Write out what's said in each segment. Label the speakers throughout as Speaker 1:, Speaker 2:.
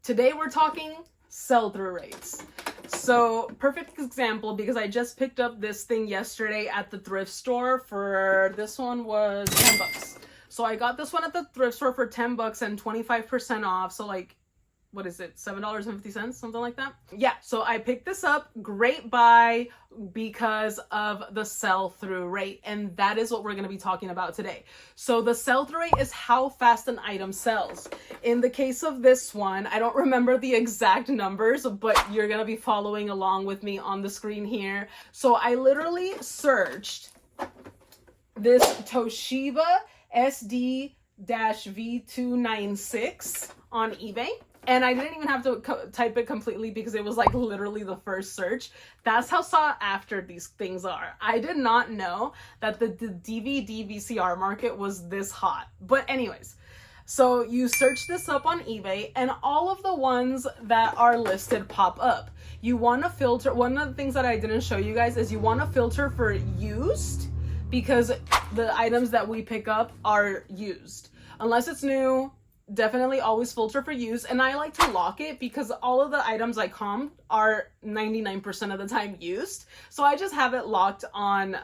Speaker 1: Today we're talking sell-through rates. So perfect example, because I just picked up this thing yesterday at the thrift store for, this one was 10 bucks. So I got this one at the thrift store for 10 bucks and 25% off. So like, what is it? $7.50, something like that. Yeah, so I picked this up. Great buy because of the sell-through rate. And that is what we're going to be talking about today. So the sell-through rate is how fast an item sells. In the case of this one, I don't remember the exact numbers, but you're going to be following along with me on the screen here. So I literally searched this Toshiba SD-V296 on eBay. And I didn't even have to type it completely because it was like literally the first search. That's how sought after these things are. I did not know that the DVD VCR market was this hot. But anyways, so you search this up on eBay and all of the ones that are listed pop up. You want to filter. One of the things that I didn't show you guys is you want to filter for used, because the items that we pick up are used. Unless it's new, definitely always filter for used. And I like to lock it because all of the items I comped are 99% of the time used. So I just have it locked on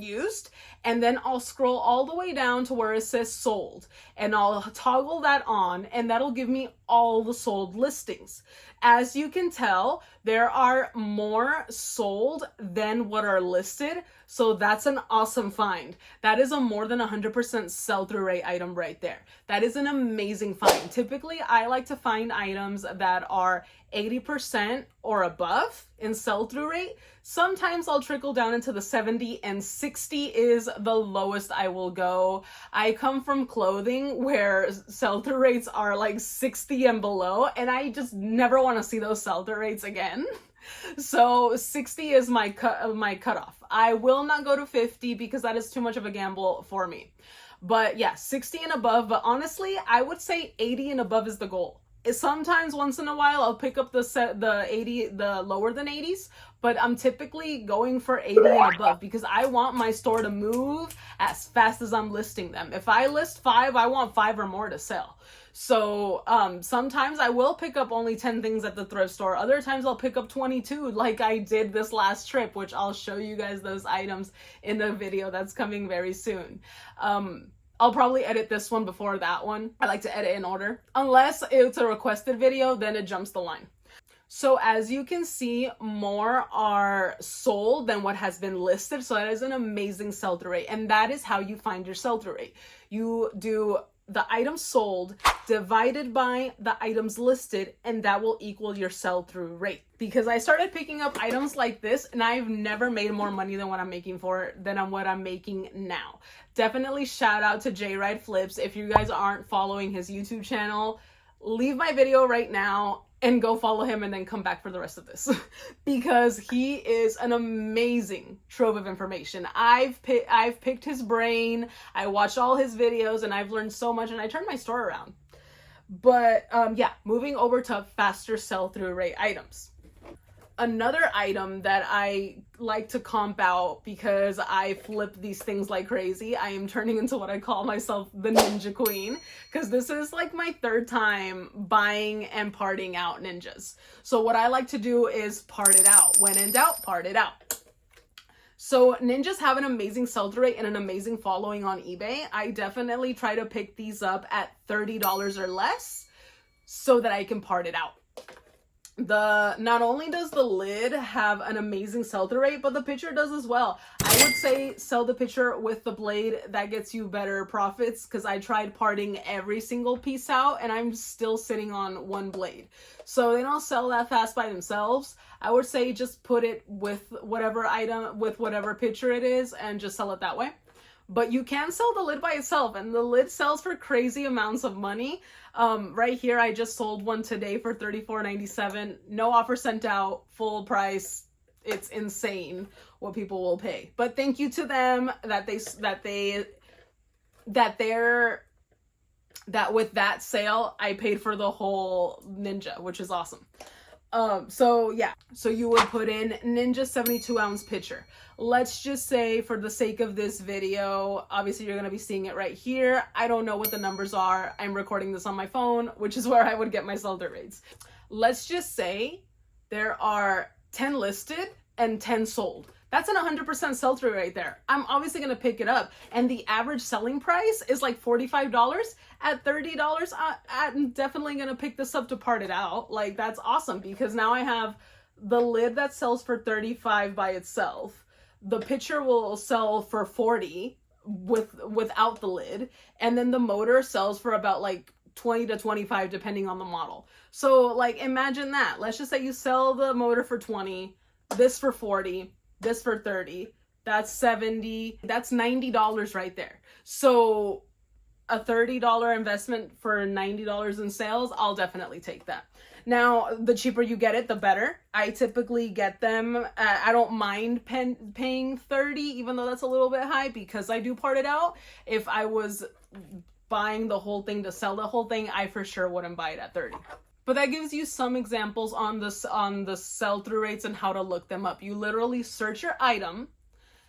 Speaker 1: used, and then I'll scroll all the way down to where it says sold, and I'll toggle that on, and that'll give me all the sold listings. As you can tell, there are more sold than what are listed, so that's an awesome find. That is a more than 100% sell-through rate item right there. That is an amazing find. Typically, I like to find items that are 80% or above in sell-through rate. Sometimes I'll trickle down into the 70, and 60 is the lowest I will go. I come from clothing where sell-through rates are like 60 and below, and I just never want to see those sell-through rates again. So 60 is my cutoff. I will not go to 50 because that is too much of a gamble for me. But yeah, 60 and above. But honestly, I would say 80 and above is the goal. Sometimes once in a while I'll pick up the lower than 80s, but I'm typically going for 80 and above because I want my store to move as fast as I'm listing them. If I list 5, I want 5 or more to sell. So sometimes I will pick up only 10 things at the thrift store. Other times I'll pick up 22 like I did this last trip, which I'll show you guys those items in a video that's coming very soon. I'll probably edit this one before that one. I like to edit in order. Unless it's a requested video, then it jumps the line. So as you can see, more are sold than what has been listed. So that is an amazing sell-through rate. And that is how you find your sell-through rate. You do the items sold divided by the items listed, and that will equal your sell-through rate. Because I started picking up items like this, and I've never made more money than what I'm making now. Definitely shout out to J Ride Flips. If you guys aren't following his YouTube channel, leave my video right now and go follow him, and then come back for the rest of this because he is an amazing trove of information. I've picked his brain. I watched all his videos and I've learned so much, and I turned my store around. But yeah, moving over to faster sell-through rate items. Another item that I like to comp out because I flip these things like crazy. I am turning into what I call myself the Ninja Queen, because this is like my 3rd time buying and parting out ninjas. So what I like to do is part it out. When in doubt, part it out. So ninjas have an amazing sell-through rate and an amazing following on eBay. I definitely try to pick these up at $30 or less so that I can part it out. Not only does the lid have an amazing sell-through rate, but the picture does as well. I would say sell the picture with the blade. That gets you better profits, because I tried parting every single piece out and I'm still sitting on one blade. So they don't sell that fast by themselves. I would say just put it with whatever item, with whatever picture it is, and just sell it that way. But you can sell the lid by itself, and the lid sells for crazy amounts of money. Right here, I just sold one today for $34.97. No offer sent out, full price. It's insane what people will pay. But thank you to them that with that sale, I paid for the whole ninja, which is awesome. So yeah, so you would put in Ninja 72 ounce pitcher. Let's just say, for the sake of this video, obviously you're going to be seeing it right here. I don't know what the numbers are. I'm recording this on my phone, which is where I would get my sell-through rates. Let's just say there are 10 listed and 10 sold. That's an 100% sell-through right there. I'm obviously going to pick it up. And the average selling price is like $45. At $30, I'm definitely going to pick this up to part it out. Like, that's awesome, because now I have the lid that sells for $35 by itself. The pitcher will sell for $40 without the lid. And then the motor sells for about like $20 to $25 depending on the model. So like, imagine that. Let's just say you sell the motor for $20, this for $40, this for $30, that's $70, that's $90 right there. So a $30 investment for $90 in sales, I'll definitely take that. Now, the cheaper you get it, the better. I typically get them, I don't mind paying $30, even though that's a little bit high, because I do part it out. If I was buying the whole thing to sell the whole thing, I for sure wouldn't buy it at $30. But that gives you some examples on the sell-through rates and how to look them up. You literally search your item,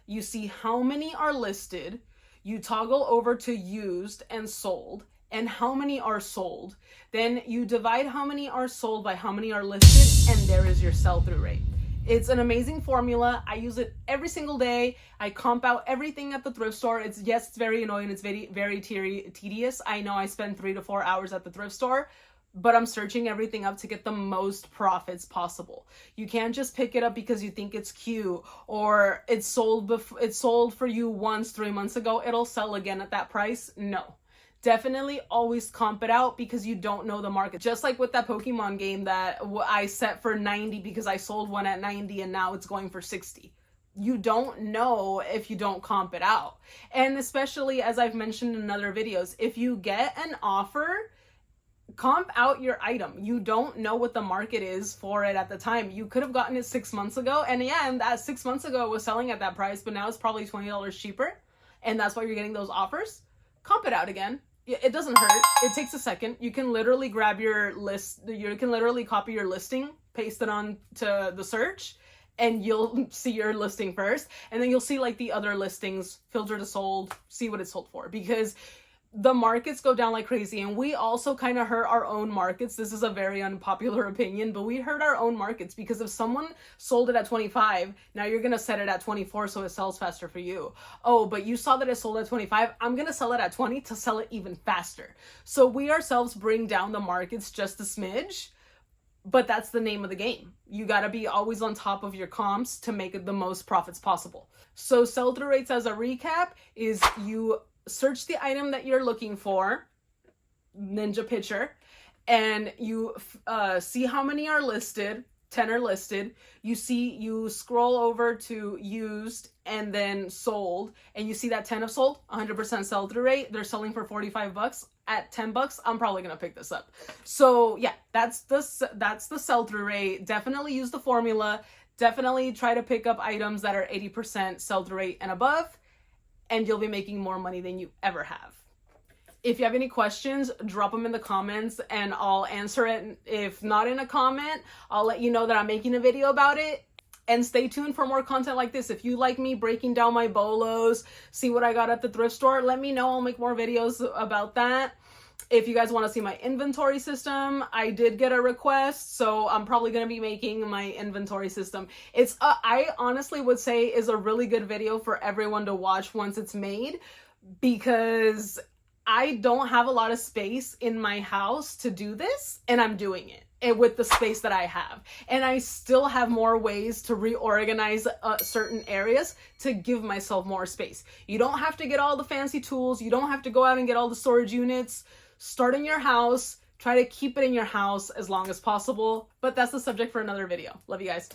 Speaker 1: you see how many are listed, you toggle over to used and sold, and how many are sold. Then you divide how many are sold by how many are listed, and there is your sell-through rate. It's an amazing formula. I use it every single day. I comp out everything at the thrift store. It's very annoying. It's very tedious. I know I spend 3 to 4 hours at the thrift store, but I'm searching everything up to get the most profits possible. You can't just pick it up because you think it's cute or it's sold for you once 3 months ago. It'll sell again at that price. No. Definitely always comp it out, because you don't know the market. Just like with that Pokemon game that I set for 90 because I sold one at 90 and now it's going for 60. You don't know if you don't comp it out. And especially, as I've mentioned in other videos, if you get an offer, comp out your item. You don't know what the market is for it at the time. You could have gotten it 6 months ago, and yeah, and that 6 months ago it was selling at that price, but now it's probably $20 cheaper, and that's why you're getting those offers. Comp it out again. It doesn't hurt. It takes a second. You can literally grab your list. You can literally copy your listing, paste it on to the search, and you'll see your listing first. And then you'll see like the other listings, filter to sold, see what it's sold for. Because the markets go down like crazy, and we also kind of hurt our own markets. This is a very unpopular opinion, but we hurt our own markets, because if someone sold it at 25, now you're going to set it at 24 so it sells faster for you. Oh, but you saw that it sold at 25. I'm going to sell it at 20 to sell it even faster. So we ourselves bring down the markets just a smidge, but that's the name of the game. You got to be always on top of your comps to make it the most profits possible. So sell-through rates, as a recap, is you search the item that you're looking for, Ninja Pitcher, and you see how many are listed. 10 are listed. You scroll over to used and then sold, and you see that 10 have sold, 100% sell-through rate. They're selling for $45. At $10, I'm probably gonna pick this up. So yeah, that's the sell-through rate. Definitely use the formula. Definitely try to pick up items that are 80% sell-through rate and above, and you'll be making more money than you ever have. If you have any questions, drop them in the comments and I'll answer it. If not in a comment, I'll let you know that I'm making a video about it. And stay tuned for more content like this. If you like me breaking down my bolos, see what I got at the thrift store, let me know. I'll make more videos about that. If you guys want to see my inventory system, I did get a request, so I'm probably going to be making my inventory system. It's I honestly would say is a really good video for everyone to watch once it's made, because I don't have a lot of space in my house to do this, and I'm doing it with the space that I have. And I still have more ways to reorganize certain areas to give myself more space. You don't have to get all the fancy tools. You don't have to go out and get all the storage units. Start in your house. Try to keep it in your house as long as possible. But that's the subject for another video. Love you guys.